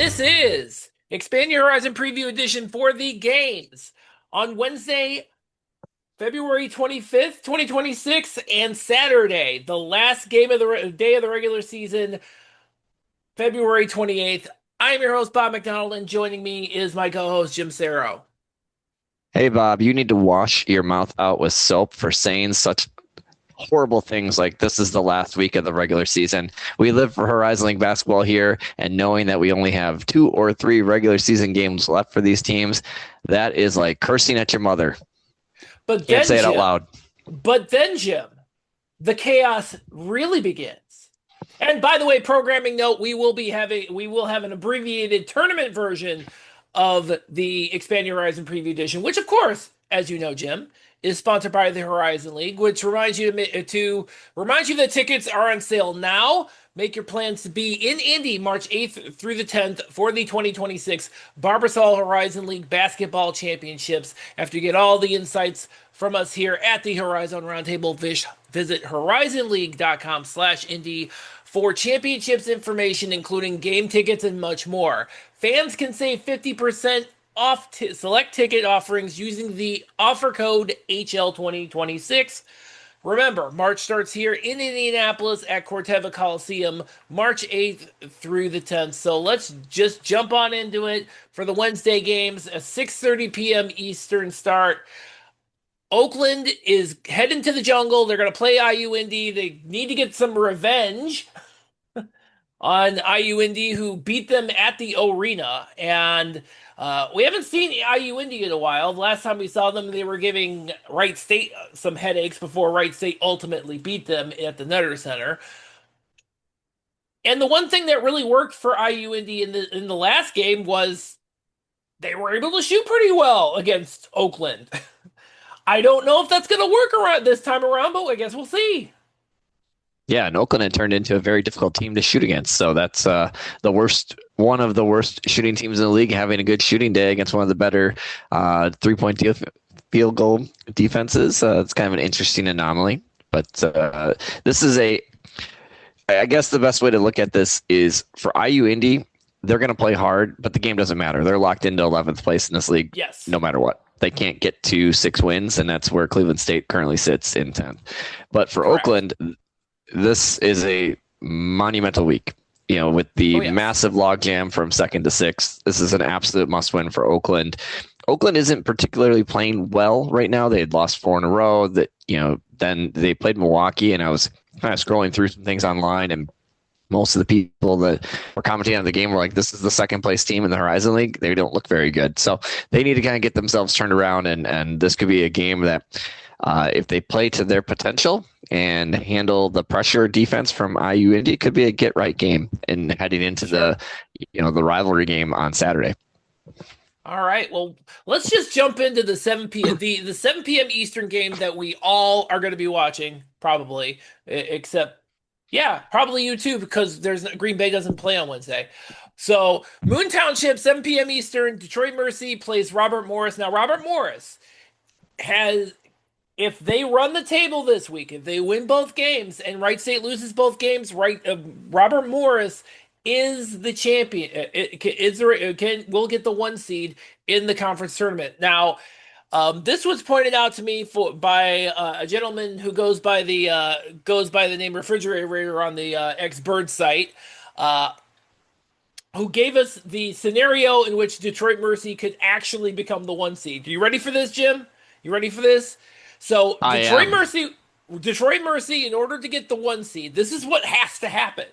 this is Expand Your Horizon Preview Edition for the games on Wednesday, February 25th, 2026, and Saturday, the last game of the day of the regular season, February 28th. I am your host, Bob McDonald, and joining me is my co-host, Jim Saro. Hey Bob, you need to wash your mouth out with soap for saying such horrible things like this is the last week of the regular season. We live for Horizon League basketball here, and knowing that we only have 2 or 3 regular season games left for these teams, that is like cursing at your mother. But Can't then, say it out Jim, loud. Jim, the chaos really begins. And by the way, programming note, we will have an abbreviated tournament version of the Expand Your Horizon Preview Edition, which of course, as you know, Jim, is sponsored by the Horizon League, which reminds you that tickets are on sale now. Make your plans to be in Indy March 8th through the 10th for the 2026 Barbasol Horizon League Basketball Championships. After you get all the insights from us here at the Horizon Roundtable, visit horizonleague.com/Indy for championships information, including game tickets and much more. Fans can save 50% off select ticket offerings using the offer code HL2026. Remember, March starts here in Indianapolis at Corteva Coliseum, March 8th through the 10th. So let's just jump on into it for the Wednesday games. A 6:30 p.m. Eastern start. Oakland is heading to the jungle. They're going to play IU Indy. They need to get some revenge on IU Indy, who beat them at the arena. And we haven't seen IU Indy in a while. The last time we saw them, they were giving Wright State some headaches before Wright State ultimately beat them at the Nutter Center. And the one thing that really worked for IU Indy in the last game was they were able to shoot pretty well against Oakland. I don't know if that's going to work around this time around, but I guess we'll see. Yeah, and Oakland had turned into a very difficult team to shoot against. So that's one of the worst shooting teams in the league, having a good shooting day against one of the better three-point field goal defenses. It's kind of an interesting anomaly. But this is I guess the best way to look at this is for IU Indy, they're going to play hard, but the game doesn't matter. They're locked into 11th place in this league, Yes, no matter what. They can't get to 6 wins, and that's where Cleveland State currently sits in 10th. But for correct. Oakland, this is a monumental week. With the massive logjam from 2nd to 6th, this is an absolute must-win for Oakland. Oakland isn't particularly playing well right now. They had lost 4 in a row. Then they played Milwaukee, and I was kind of scrolling through some things online, and most of the people that were commenting on the game were like, this is the second place team in the Horizon League. They don't look very good. So they need to kind of get themselves turned around, and this could be a game that if they play to their potential and handle the pressure defense from IU Indy, it could be a get-right game and heading into the rivalry game on Saturday. All right. Well, let's just jump into the 7 p.m. the 7 p.m. Eastern game that we all are going to be watching, probably, except probably you too, because Green Bay doesn't play on Wednesday. So Moon Township, 7 p.m. Eastern, Detroit Mercy plays Robert Morris. Now, Robert Morris if they run the table this week, if they win both games and Wright State loses both games, Robert Morris is the champion. Will get the 1 seed in the conference tournament. Now, this was pointed out to me by a gentleman who goes by the name Refrigerator on the X-Bird site, who gave us the scenario in which Detroit Mercy could actually become the 1 seed. Are you ready for this, Jim? You ready for this? So Detroit Mercy, in order to get the 1 seed, this is what has to happen.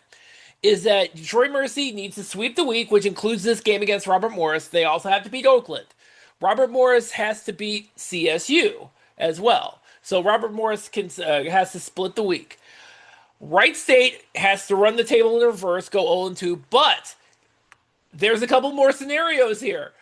Is that Detroit Mercy needs to sweep the week, which includes this game against Robert Morris. They also have to beat Oakland. Robert Morris has to beat CSU as well. So Robert Morris has to split the week. Wright State has to run the table in reverse, go 0-2, but there's a couple more scenarios here.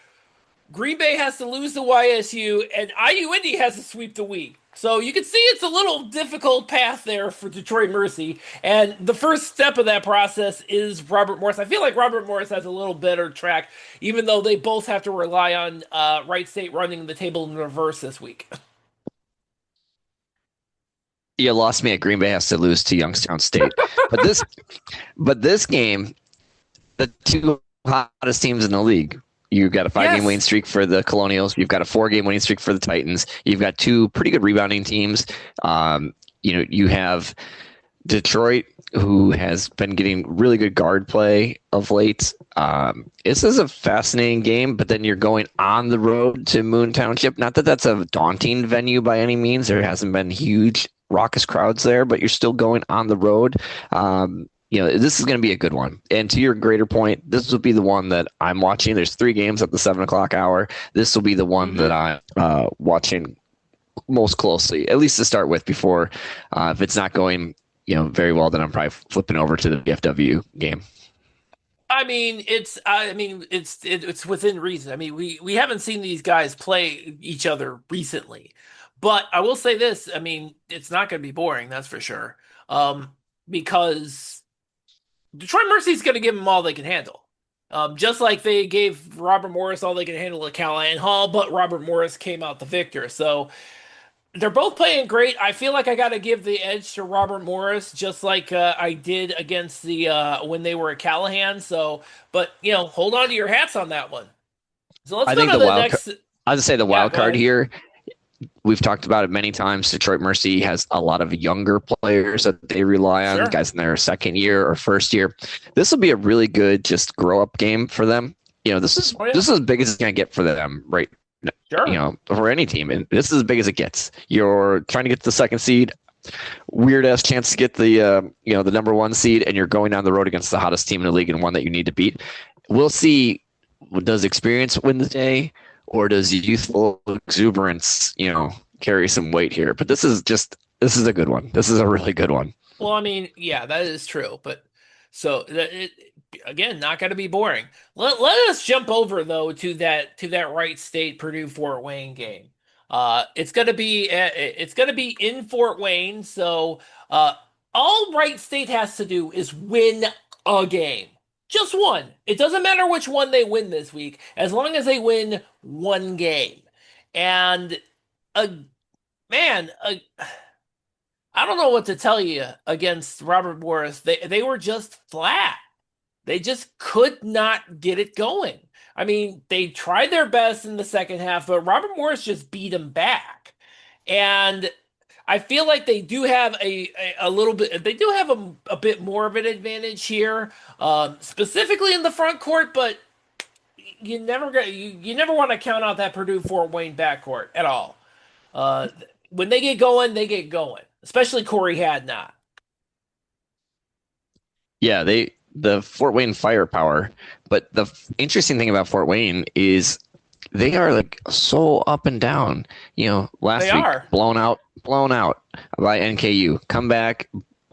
Green Bay has to lose to YSU, and IU Indy has to sweep the week. So you can see it's a little difficult path there for Detroit Mercy. And the first step of that process is Robert Morris. I feel like Robert Morris has a little better track, even though they both have to rely on Wright State running the table in reverse this week. You lost me at Green Bay has to lose to Youngstown State. But this game, the two hottest teams in the league. You've got a 5 game winning Yes. streak for the Colonials. You've got a 4 game winning streak for the Titans. You've got two pretty good rebounding teams. You have Detroit, who has been getting really good guard play of late. This is a fascinating game, but then you're going on the road to Moon Township. Not that that's a daunting venue by any means. There hasn't been huge raucous crowds there, but you're still going on the road. This is going to be a good one. And to your greater point, this will be the one that I'm watching. There's 3 games at the 7 o'clock hour. This will be the one that I'm watching most closely, at least to start with. Before, if it's not going, very well, then I'm probably flipping over to the VFW game. It's within reason. I mean, we haven't seen these guys play each other recently, but I will say this. I mean, it's not going to be boring, that's for sure. Because Detroit Mercy's going to give them all they can handle. Just like they gave Robert Morris all they can handle at Callahan Hall, but Robert Morris came out the victor. So they're both playing great. I feel like I got to give the edge to Robert Morris, just like I did against the when they were at Callahan. So, but hold on to your hats on that one. So let's I go think to the the wild. next. I would say the Yeah, wild go card ahead. here. We've talked about it many times. Detroit Mercy has a lot of younger players that they rely on, Sure. guys in their second year or first year. This will be a really good just grow up game for them. This is Oh yeah. this is as big as it's gonna get for them, right? Sure. For any team, and this is as big as it gets. You're trying to get to the second seed, weird ass chance to get the number 1 seed, and you're going down the road against the hottest team in the league and one that you need to beat. We'll see. Does experience win the day, or does youthful exuberance, carry some weight here? But this is a good one. This is a really good one. Well, I mean, yeah, that is true. But so again, not going to be boring. Let us jump over though to that Wright State Purdue Fort Wayne game. It's gonna be in Fort Wayne. So all Wright State has to do is win a game, just one. It doesn't matter which one they win this week, as long as they win one game. And uh, man, I don't know what to tell you against Robert Morris. They were just flat. They just could not get it going. I mean, they tried their best in the second half, but Robert Morris just beat them back. And I feel like they do have a little bit. They do have a bit more of an advantage here, specifically in the front court. But you never want to count out that Purdue Fort Wayne backcourt at all. Uh, when they get going, they get going. Especially Corey Hadnot. Yeah, the Fort Wayne firepower. But the interesting thing about Fort Wayne is they are like so up and down. Last They week are. blown out by NKU. Come back,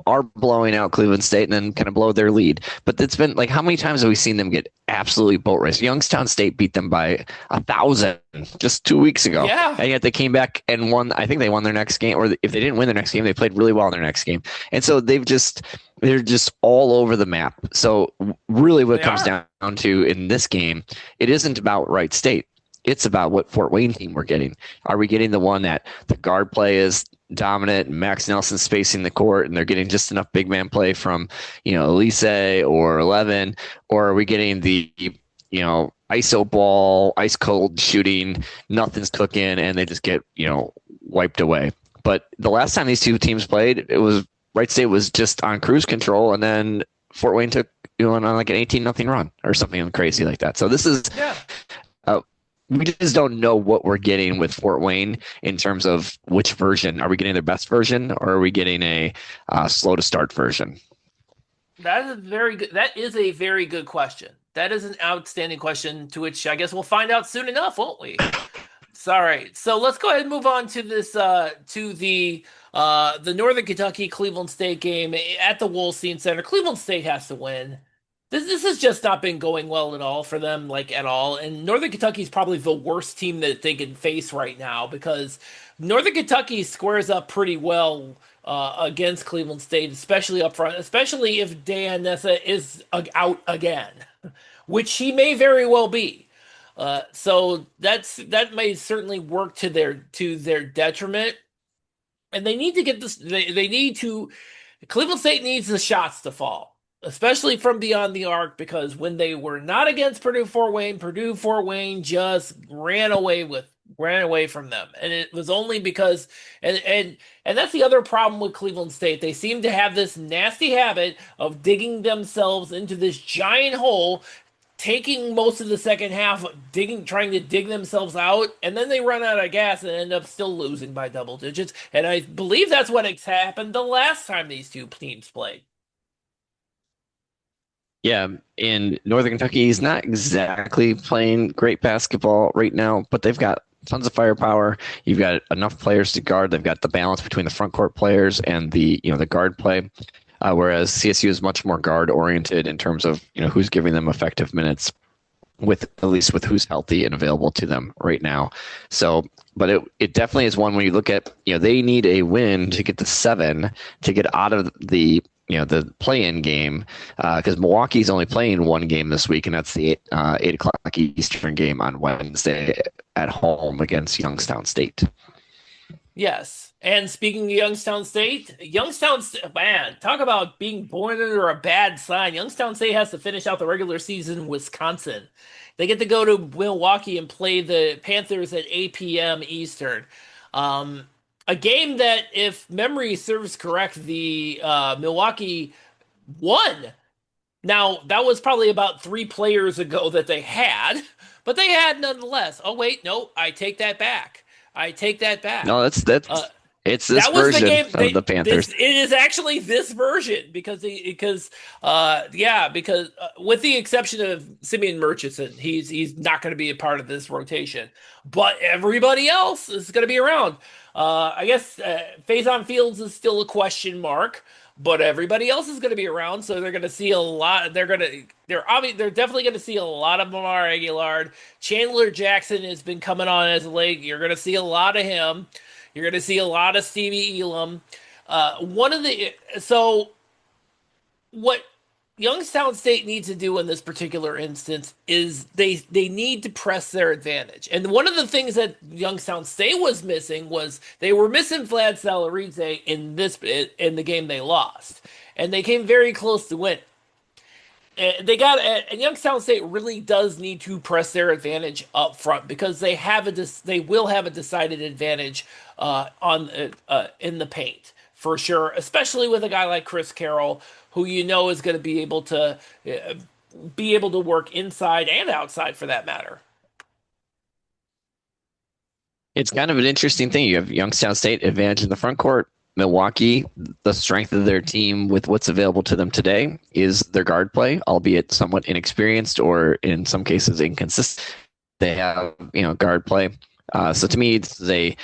are blowing out Cleveland State, and then kind of blow their lead. But it's been like, how many times have we seen them get absolutely boat raced? Youngstown State beat them by 1,000 just 2 weeks ago, Yeah. and yet they came back and won. I think they won their next game, or if they didn't win their next game, they played really well in their next game. And so they're just all over the map. So really, what it They comes are. down to in this game, it isn't about Wright State. It's about what Fort Wayne team we're getting. Are we getting the one that the guard play is dominant and Max Nelson spacing the court and they're getting just enough big man play from, Elise or 11? Or are we getting the, ISO ball, ice cold shooting, nothing's cooking, and they just get, wiped away? But the last time these two teams played, it was Wright State was just on cruise control, and then Fort Wayne took on like an 18-0 run or something crazy like that. So this is Yeah. we just don't know what we're getting with Fort Wayne in terms of which version. Are we getting their best version, or are we getting a slow to start version? That is very good. That is a very good question. That is an outstanding question to which I guess we'll find out soon enough, won't we? It's all right. So let's go ahead and move on to this to the Northern Kentucky Cleveland State game at the Wolstein Center. Cleveland State has to win. This has just not been going well at all for them, like at all. And Northern Kentucky is probably the worst team that they can face right now because Northern Kentucky squares up pretty well against Cleveland State, especially up front, especially if Dan Nessa is out again, which he may very well be. So that may certainly work to their detriment, and they need to get this. They need to. Cleveland State needs the shots to fall. especially from beyond the arc, because when they were not against Purdue Fort Wayne just ran away from them, and it was only because and that's the other problem with Cleveland State. They seem to have this nasty habit of digging themselves into this giant hole, taking most of the second half, trying to dig themselves out, and then they run out of gas and end up still losing by double digits. And I believe that's what happened the last time these two teams played. Yeah, in Northern Kentucky, he's not exactly playing great basketball right now, but they've got tons of firepower. You've got enough players to guard. They've got the balance between the front court players and the guard play. Whereas CSU is much more guard oriented in terms of who's giving them effective minutes, with at least with who's healthy and available to them right now. So, but it definitely is one when you look at they need a win to get to 7 to get out of the play-in game, because Milwaukee's only playing one game this week, and that's the 8 o'clock Eastern game on Wednesday at home against Youngstown State. Yes. And speaking of Youngstown State, man, talk about being born under a bad sign. Youngstown State has to finish out the regular season in Wisconsin. They get to go to Milwaukee and play the Panthers at 8 p.m. Eastern. A game that, if memory serves correct, the Milwaukee won. Now, that was probably about 3 players ago that they had, but they had nonetheless. Oh, wait, no, I take that back. I take that back. No, that's it's this version of the Panthers. It is actually this version because with the exception of Simeon Murchison, he's not going to be a part of this rotation, but everybody else is going to be around. I guess Faison Fields is still a question mark, but everybody else is going to be around, so they're going to see a lot. They're definitely going to see a lot of Lamar Aguilar. Chandler Jackson has been coming on as late. You're going to see a lot of him. You're going to see a lot of Stevie Elam. What Youngstown State needs to do in this particular instance is they need to press their advantage. And one of the things that Youngstown State was missing was they were missing Vlad Salaridze in the game they lost, and they came very close to winning. And Youngstown State really does need to press their advantage up front because they will have a decided advantage in the paint for sure, especially with a guy like Chris Carroll, who is going to be able to work inside and outside for that matter. It's kind of an interesting thing. You have Youngstown State advantage in the front court. Milwaukee, the strength of their team with what's available to them today is their guard play, albeit somewhat inexperienced or in some cases inconsistent. They have, guard play. So to me, this is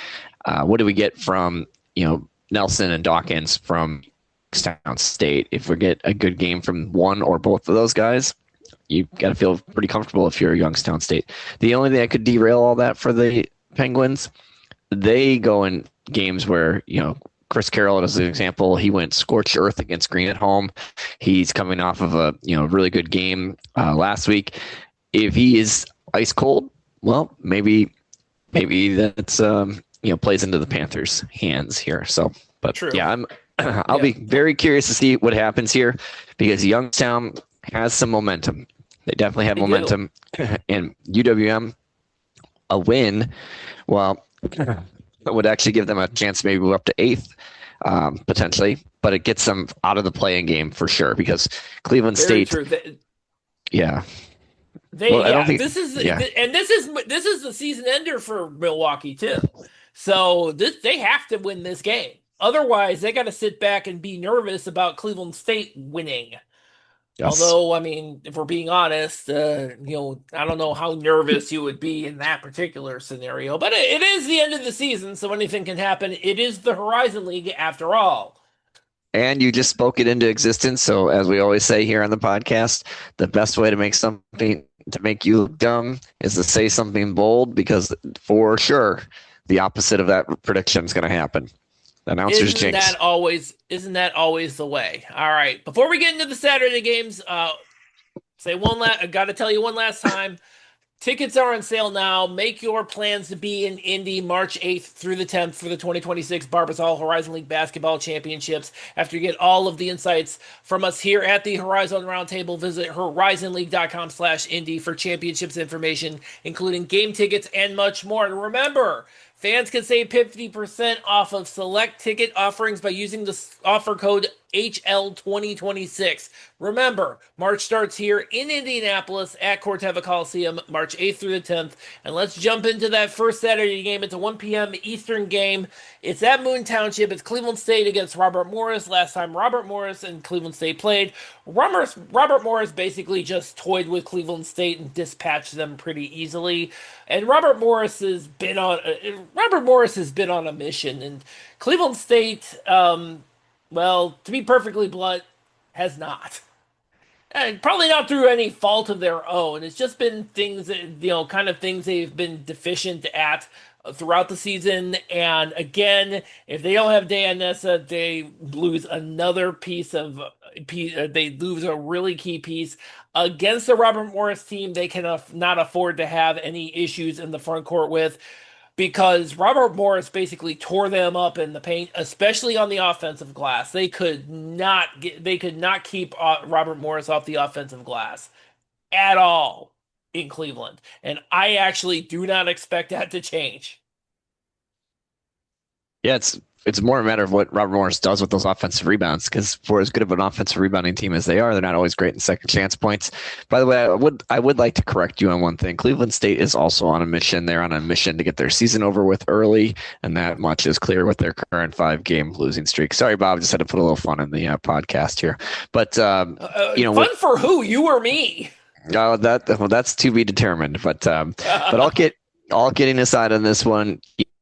what do we get from, Nelson and Dawkins from Youngstown State? If we get a good game from one or both of those guys, you've got to feel pretty comfortable if you're Youngstown State. The only thing that could derail all that for the Penguins, they go in games where, Chris Carroll, as an example, he went scorched earth against Green at home. He's coming off of a really good game last week. If he is ice cold, well, maybe that's plays into the Panthers' hands here. So, but True. Yeah, I'll be very curious to see what happens here because Youngstown has some momentum. They definitely have momentum, and UWM a win. Well. That would actually give them a chance to maybe move up to 8th, potentially, but it gets them out of the play-in game for sure because Cleveland Very State. True. Yeah. This is the season ender for Milwaukee too. So they have to win this game. Otherwise, they got to sit back and be nervous about Cleveland State winning. Yes. Although, I mean, if we're being honest, I don't know how nervous you would be in that particular scenario. But it is the end of the season, so anything can happen. It is the Horizon League after all. And you just spoke it into existence. So, as we always say here on the podcast, the best way to make you look dumb is to say something bold, because for sure, the opposite of that prediction is going to happen. Announcers jinx. Isn't that always the way? All right. Before we get into the Saturday games, got to tell you one last time. Tickets are on sale now. Make your plans to be in Indy March 8th through the 10th for the 2026 Barbasol Horizon League Basketball Championships. After you get all of the insights from us here at the Horizon Roundtable, visit horizonleague.com/Indy for championships information, including game tickets and much more. And remember, fans can save 50% off of select ticket offerings by using the offer code HL2026. Remember, March starts here in Indianapolis at Corteva Coliseum, March 8th through the 10th. And let's jump into that first Saturday game. It's a 1 p.m. Eastern game. It's at Moon Township. It's Cleveland State against Robert Morris. Last time Robert Morris and Cleveland State played, Robert Morris basically just toyed with Cleveland State and dispatched them pretty easily. And Robert Morris has been on a mission. And Cleveland State, well, to be perfectly blunt, has not. And probably not through any fault of their own. It's just been things that, kind of things they've been deficient at throughout the season. And again, if they don't have Dan Nessa, they lose another they lose a really key piece. Against the Robert Morris team, they cannot afford to have any issues in the front court with, because Robert Morris basically tore them up in the paint, especially on the offensive glass. They could not keep Robert Morris off the offensive glass at all in Cleveland. And I actually do not expect that to change. Yeah, it's more a matter of what Robert Morris does with those offensive rebounds, because for as good of an offensive rebounding team as they are, they're not always great in second chance points. By the way, I would like to correct you on one thing. Cleveland State is also on a mission. They're on a mission to get their season over with early, and that much is clear with their current 5-game losing streak. Sorry, Bob, just had to put a little fun in the podcast here. But fun for who? You or me? That's to be determined. But all kidding aside on this one,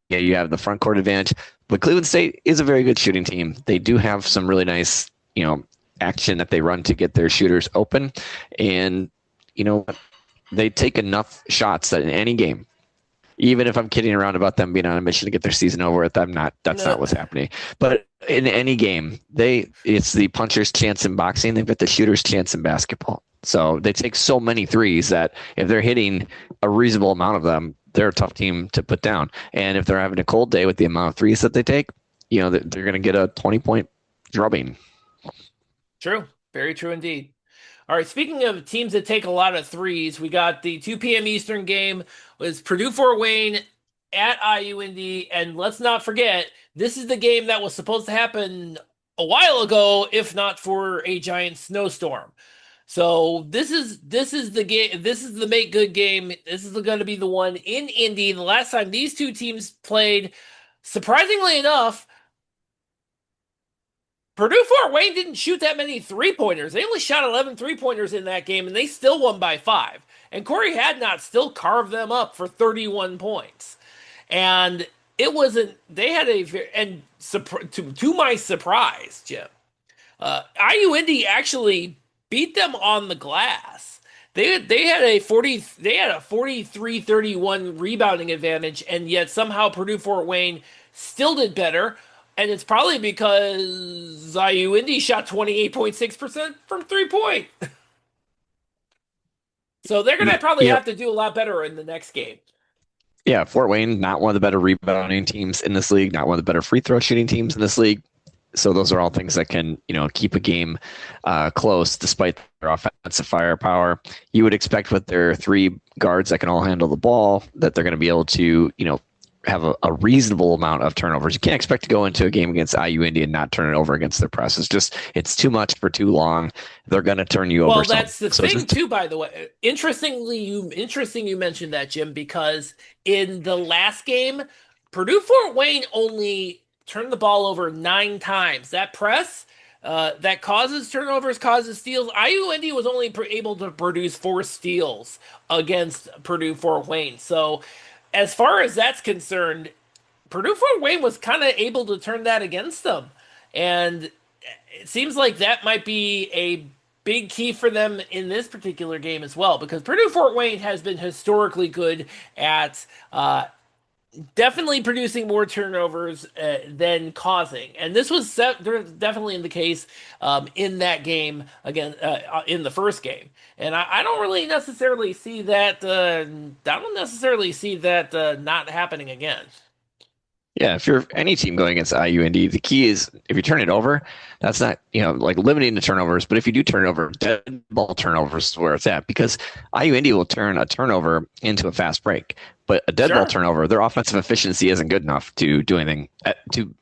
yeah, you have the front court advantage. But Cleveland State is a very good shooting team. They do have some really nice, action that they run to get their shooters open. And, they take enough shots that in any game, even if I'm kidding around about them being on a mission to get their season over with, that's not what's happening. But in any game, it's the puncher's chance in boxing. They've got the shooter's chance in basketball. So they take so many threes that if they're hitting a reasonable amount of them, they're a tough team to put down. And if they're having a cold day with the amount of threes that they take, they're going to get a 20-point drubbing. True. Very true indeed. All right, speaking of teams that take a lot of threes, we got the 2 p.m. Eastern game was Purdue-Fort Wayne at IU-Indy. And let's not forget, this is the game that was supposed to happen a while ago, if not for a giant snowstorm. So this is the game. This is the make good game. This is going to be the one in Indy. The last time these two teams played, surprisingly enough, Purdue-Fort Wayne didn't shoot that many three-pointers. They only shot 11 three-pointers in that game, and they still won by 5. And Corey Hadnot still carved them up for 31 points. And it wasn't. They had to my surprise, Jim, IU-Indy actually beat them on the glass. They had a 43-31 rebounding advantage, and yet somehow Purdue-Fort Wayne still did better. And it's probably because IU-Indy shot 28.6% from 3-point. So they're going to probably have to do a lot better in the next game. Yeah, Fort Wayne, not one of the better rebounding teams in this league, not one of the better free throw shooting teams in this league. So those are all things that can, keep a game close despite their offensive firepower. You would expect with their 3 guards that can all handle the ball that they're going to be able to, have a reasonable amount of turnovers. You can't expect to go into a game against IU-Indy and not turn it over against their press. It's too much for too long. They're going to turn you over. Well, that's the thing too, by the way. Interesting you mentioned that, Jim, because in the last game, Purdue-Fort Wayne only turned the ball over 9 times. That press that causes turnovers, causes steals. IU-Indy was only able to produce 4 steals against Purdue-Fort Wayne. So as far as that's concerned, Purdue-Fort Wayne was kind of able to turn that against them. And it seems like that might be a big key for them in this particular game as well, because Purdue-Fort Wayne has been historically good at definitely producing more turnovers than causing. And this was definitely in the case in that game again in the first game. And I don't really necessarily see that. I don't necessarily see that not happening again. Yeah, if you're any team going against IUND, the key is if you turn it over, that's not, like limiting the turnovers. But if you do turn over, dead ball turnovers is where it's at because IUND will turn a turnover into a fast break. But a dead ball Sure. turnover, their offensive efficiency isn't good enough to do anything to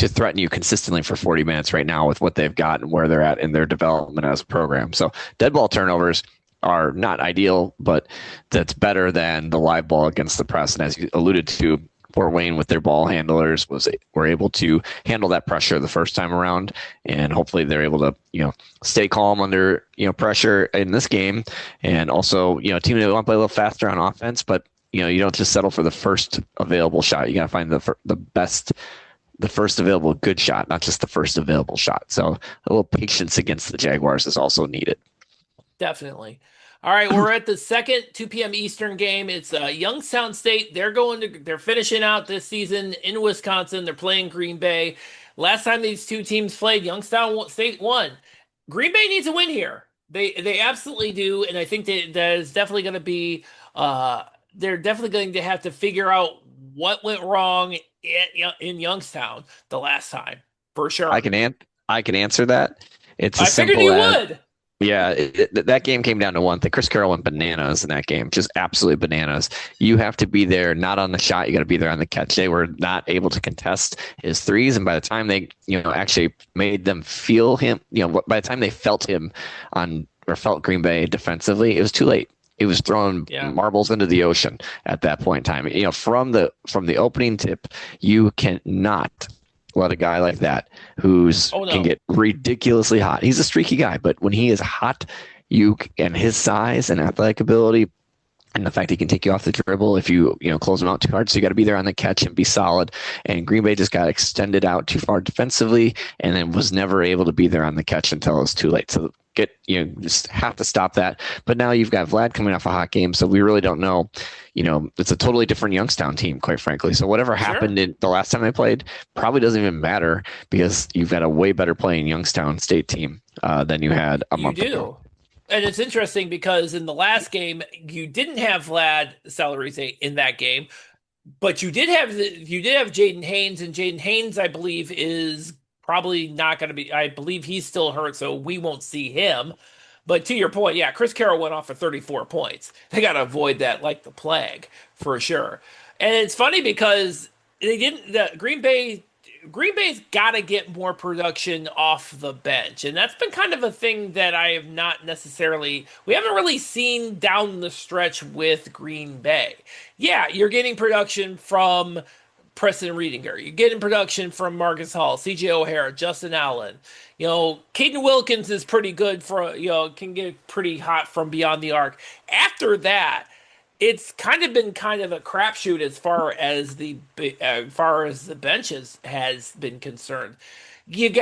threaten you consistently for 40 minutes right now with what they've got and where they're at in their development as a program. So dead ball turnovers are not ideal, but that's better than the live ball against the press. And as you alluded to, Fort Wayne with their ball handlers were able to handle that pressure the first time around, and hopefully they're able to stay calm under pressure in this game, and also a team that want to play a little faster on offense, but you don't just settle for the first available shot. You got to find the first available good shot, not just the first available shot. So a little patience against the Jaguars is also needed. Definitely. All right, we're at the second 2 p.m. Eastern game. It's Youngstown State. They're finishing out this season in Wisconsin. They're playing Green Bay. Last time these two teams played, Youngstown State won. Green Bay needs a win here. They absolutely do, and I think that is definitely going to be. They're definitely going to have to figure out what went wrong in Youngstown the last time for sure. I can answer that. It's I as figured simple you as would. Yeah, that game came down to one thing. Chris Carroll went bananas in that game, just absolutely bananas. You have to be there, not on the shot. You got to be there on the catch. They were not able to contest his threes, and by the time they, actually made them feel him, by the time they felt him or felt Green Bay defensively, it was too late. It was throwing marbles into the ocean at that point in time. From the opening tip, you cannot let a guy like that can get ridiculously hot. He's a streaky guy, but when he is hot, and his size and athletic ability and the fact he can take you off the dribble if you close him out too hard. So you got to be there on the catch and be solid. And Green Bay just got extended out too far defensively and then was never able to be there on the catch until it was too late. So just have to stop that. But now you've got Vlad coming off a hot game, so we really don't know. It's a totally different Youngstown team, quite frankly. So whatever happened in the last time they played probably doesn't even matter because you've got a way better playing Youngstown State team than you had a month ago. And it's interesting because in the last game, you didn't have Vlad Salarise in that game, but you did have Jaden Haynes, and Jaden Haynes, I believe, is probably not going to be. I believe he's still hurt, so we won't see him. But to your point, yeah, Chris Carroll went off for 34 points. They got to avoid that like the plague for sure. And it's funny because they didn't. The Green Bay's got to get more production off the bench. And that's been kind of a thing that I have not necessarily, we haven't really seen down the stretch with Green Bay. Yeah, you're getting production from Preston Reedinger. You're getting production from Marcus Hall, CJ O'Hara, Justin Allen. Caden Wilkins is pretty good can get pretty hot from beyond the arc. After that, it's kind of been a crapshoot as far as the benches has been concerned. You have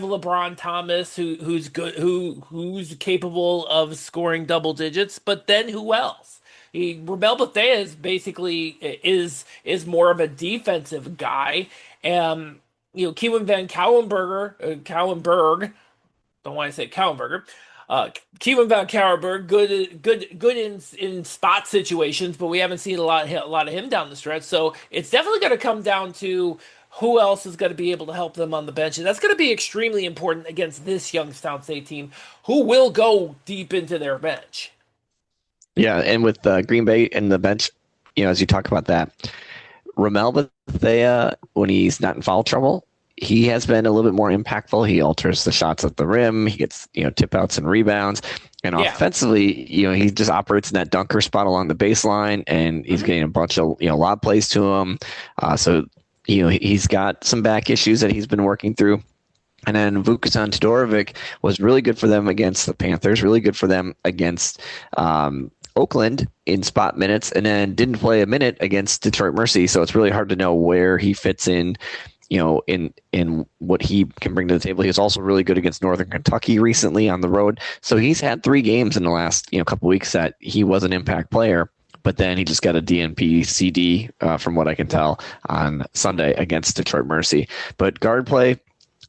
LeBron Thomas who's good, who's capable of scoring double digits, but then who else? Ramel Bethea is basically is more of a defensive guy, and Kevin Van Cowenberg, don't want to say Cowenberger. Kevin Van Cowenberg, good in spot situations, but we haven't seen a lot of him down the stretch. So it's definitely going to come down to who else is going to be able to help them on the bench, and that's going to be extremely important against this Youngstown State team, who will go deep into their bench. Yeah, and with Green Bay and the bench, as you talk about that, Ramel Bethea, when he's not in foul trouble, he has been a little bit more impactful. He alters the shots at the rim. He gets, tip outs and rebounds. And offensively, he just operates in that dunker spot along the baseline, and he's getting a bunch of, lob plays to him. So he's got some back issues that he's been working through. And then Vukasan Todorovic was really good for them against the Panthers, really good for them against Oakland in spot minutes, and then didn't play a minute against Detroit Mercy. So it's really hard to know where he fits in in what he can bring to the table. He was also really good against Northern Kentucky recently on the road. So he's had 3 games in the last couple weeks that he was an impact player. but then he just got a DNP CD, from what I can tell, on Sunday against Detroit Mercy. But guard play,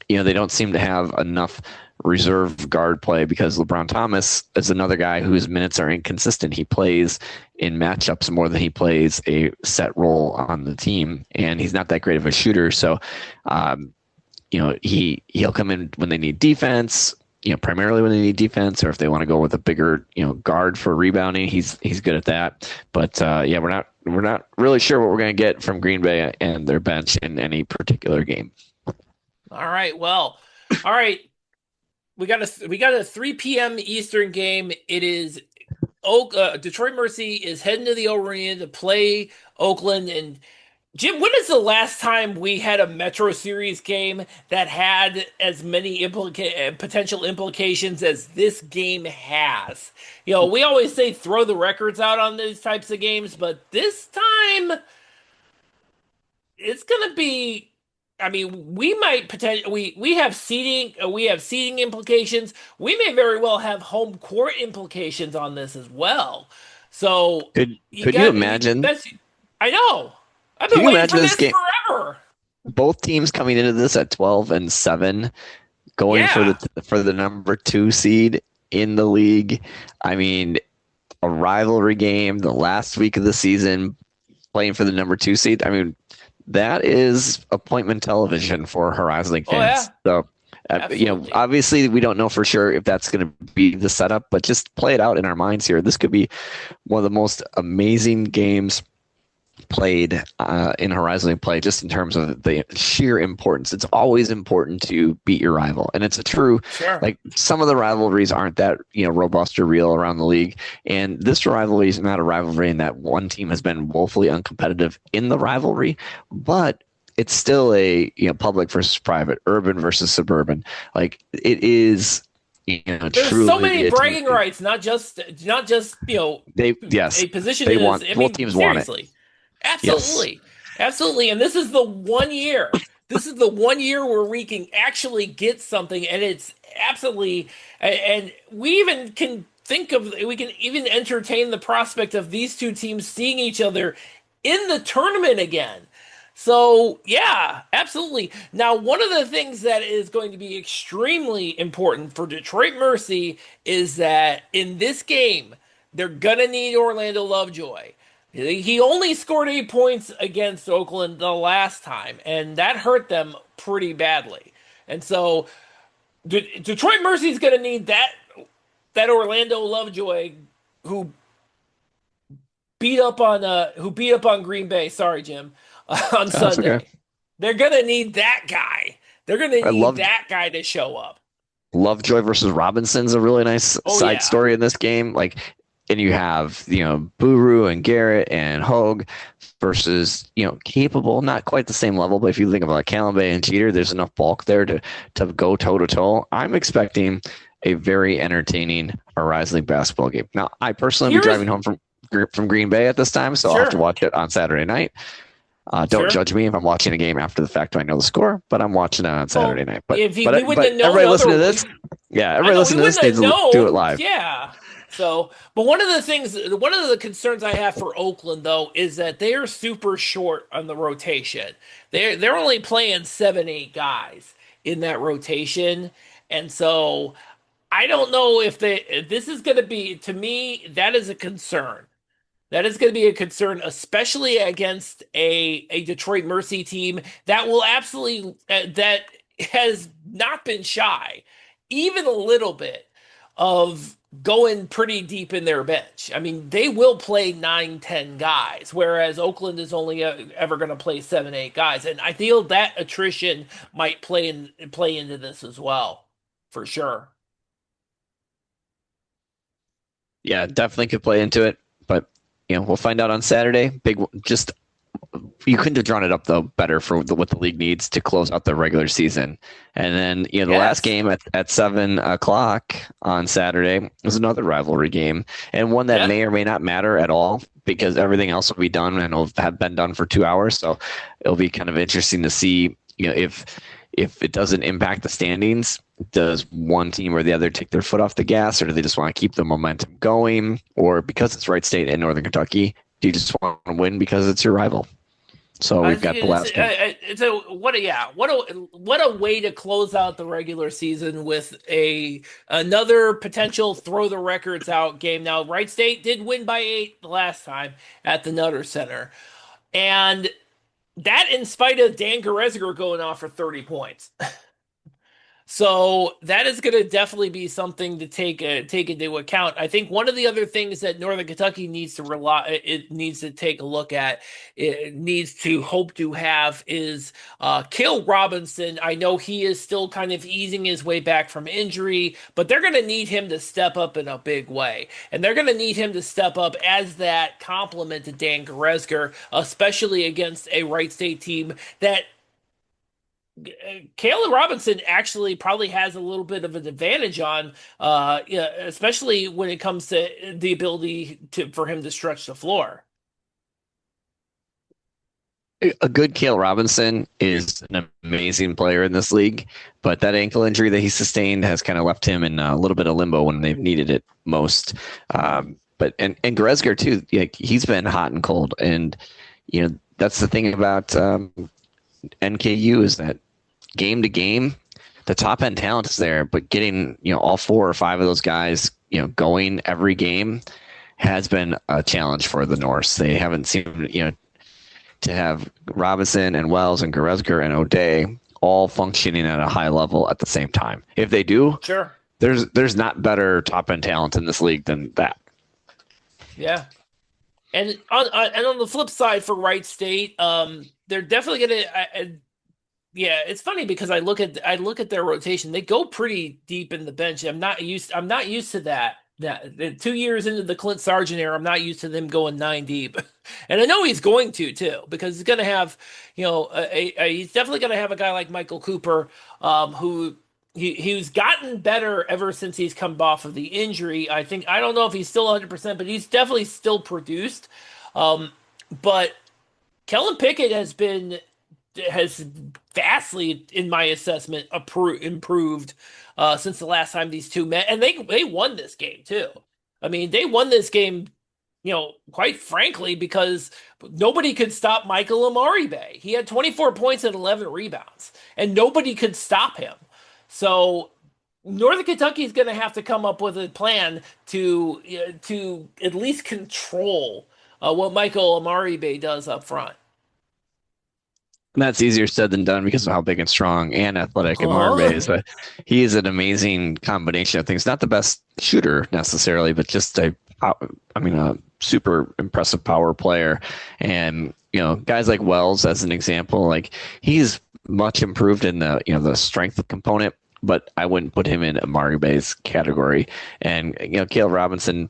they don't seem to have enough reserve guard play because LeBron Thomas is another guy whose minutes are inconsistent. He plays in matchups more than he plays a set role on the team, and he's not that great of a shooter. So, he'll come in when they need defense, primarily when they need defense, or if they want to go with a bigger, guard for rebounding, he's good at that. But we're not really sure what we're going to get from Green Bay and their bench in any particular game. All right. Well, all right. We got a 3 p.m. Eastern game. It is Detroit Mercy is heading to the arena to play Oakland. And Jim, when is the last time we had a Metro Series game that had as many potential implications as this game has? We always say throw the records out on these types of games, but this time it's going to be. I mean, we might potentially we have seating implications. We may very well have home court implications on this as well. So could you imagine? I know. I've been waiting for this forever. Both teams coming into this at 12-7, going for the number 2 seed in the league. I mean, a rivalry game, the last week of the season, playing for the number 2 seed. I mean, that is appointment television for Horizon League fans. So, obviously we don't know for sure if that's going to be the setup, but just play it out in our minds here. This could be one of the most amazing games played in Horizon League play, just in terms of the sheer importance. It's always important to beat your rival, and it's a true like some of the rivalries aren't that robust or real around the league, and this rivalry is not a rivalry in that one team has been woefully uncompetitive in the rivalry, but it's still a public versus private, urban versus suburban. Like it is. There's so many bragging rights, not just a position. Both teams want it. Absolutely. Yes. Absolutely. And this is the 1 year. This is the 1 year where we can actually get something, and it's absolutely, and we can even entertain the prospect of these two teams seeing each other in the tournament again. So yeah, absolutely. Now, one of the things that is going to be extremely important for Detroit Mercy is that in this game, they're going to need Orlando Lovejoy. He only scored 8 points against Oakland the last time, and that hurt them pretty badly. And so Detroit Mercy is going to need that Orlando Lovejoy who beat up on Green Bay. Sorry, Jim, on Sunday. Okay. They're going to need that guy. They're going to need that guy to show up. Lovejoy versus Robinson's a really nice side story in this game. And you have, Buru and Garrett and Hogue versus, capable, not quite the same level, but if you think about Callambay and Jeter, there's enough bulk there to go toe-to-toe. I'm expecting a very entertaining Horizon League basketball game. Now, I personally will be driving home from Green Bay at this time, so I'll have to watch it on Saturday night. Don't judge me if I'm watching a game after the fact. I know the score, but I'm watching it on Saturday night. But everybody listen to this. Yeah, everybody listen to this needs to do it live. Yeah. So, but one of the concerns I have for Oakland though is that they are super short on the rotation. They're only playing 7-8 guys in that rotation, and so I don't know if this is going to be, to me, that is a concern. That is going to be a concern, especially against a Detroit Mercy team that will absolutely that has not been shy, even a little bit, of going pretty deep in their bench. I mean, they will play 9-10 guys, whereas Oakland is only ever going to play 7-8 guys, and I feel that attrition might play into this as well, for sure. Yeah, definitely could play into it, but we'll find out on Saturday. You couldn't have drawn it up though better for what the league needs to close out the regular season. And then the last game at 7:00 on Saturday was another rivalry game, and one that may or may not matter at all because everything else will be done and will have been done for 2 hours. So it'll be kind of interesting to see if if it doesn't impact the standings, does one team or the other take their foot off the gas, or do they just want to keep the momentum going? Or because it's Wright State and Northern Kentucky, do you just want to win because it's your rival? So we've got the last game. It's a what a way to close out the regular season with another potential throw the records out game. Now, Wright State did win by 8 the last time at the Nutter Center, and that in spite of Dan Goretzka going off for 30 points. So that is going to definitely be something to take into account. I think one of the other things that Northern Kentucky needs to take a look at, it needs to hope to have is Cale Robinson. I know he is still kind of easing his way back from injury, but they're going to need him to step up in a big way, and they're going to need him to step up as that complement to Dan Goretzka, especially against a Wright State team that. Caleb Robinson actually probably has a little bit of an advantage on, especially when it comes to the ability for him to stretch the floor. A good Cale Robinson is an amazing player in this league, but that ankle injury that he sustained has kind of left him in a little bit of limbo when they've needed it most. But Goretzka too, he's been hot and cold, and that's the thing about NKU is that game to game, the top end talent is there, but getting all 4 or 5 of those guys going every game has been a challenge for the Norse. They haven't seemed to have Robinson and Wells and Goretzka and O'Day all functioning at a high level at the same time. If they do, sure, there's not better top end talent in this league than that. Yeah. And on the flip side for Wright State, they're definitely going to. It's funny because I look at their rotation. They go pretty deep in the bench. I'm not used to that. 2 years into the Clint Sargent era, I'm not used to them going 9 deep, and I know he's going to too because he's going to have, he's definitely going to have a guy like Michael Cooper, who. He's gotten better ever since he's come off of the injury. I don't know if he's still 100%, but he's definitely still produced. But Kellen Pickett has vastly, in my assessment, improved since the last time these two met, and they won this game too. I mean, they won this game, quite frankly, because nobody could stop Michael Amaribe. He had 24 points and 11 rebounds, and nobody could stop him. So Northern Kentucky is going to have to come up with a plan to at least control what Michael Amaribe does up front. And that's easier said than done because of how big and strong and athletic Amaribe is. But he is an amazing combination of things. Not the best shooter necessarily, but just a super impressive power player. And guys like Wells, as an example, like he's much improved in the strength component, but I wouldn't put him in Amaribe's category. And Caleb Robinson,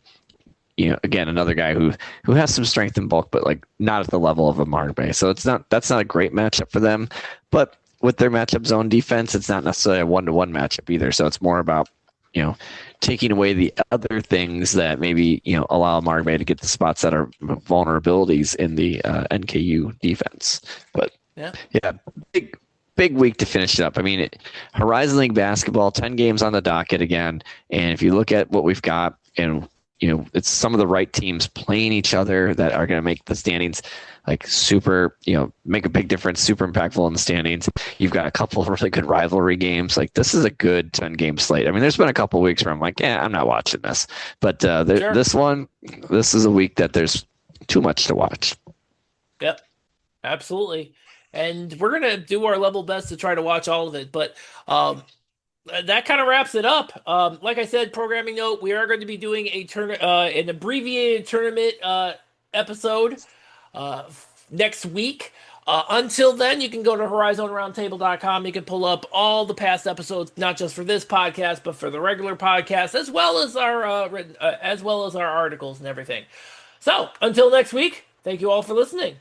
again, another guy who has some strength and bulk, but like not at the level of Amaribe. So that's not a great matchup for them. But with their matchup zone defense, it's not necessarily a 1-to-1 matchup either. So it's more about taking away the other things that maybe allow Amaribe to get the spots that are vulnerabilities in the NKU defense. But yeah, big week to finish it up. I mean, Horizon League basketball, 10 games on the docket again. And if you look at what we've got, and it's some of the right teams playing each other that are going to make the standings like super, make a big difference, super impactful in the standings. You've got a couple of really good rivalry games. Like this is a good 10-game slate. I mean, there's been a couple of weeks where I'm like, I'm not watching this. But sure. This is a week that there's too much to watch. Yep, absolutely. And we're going to do our level best to try to watch all of it. But that kind of wraps it up. Like I said, programming note, we are going to be doing an abbreviated tournament episode next week. Until then, you can go to horizonroundtable.com. You can pull up all the past episodes, not just for this podcast, but for the regular podcast, as well as our articles and everything. So until next week, thank you all for listening.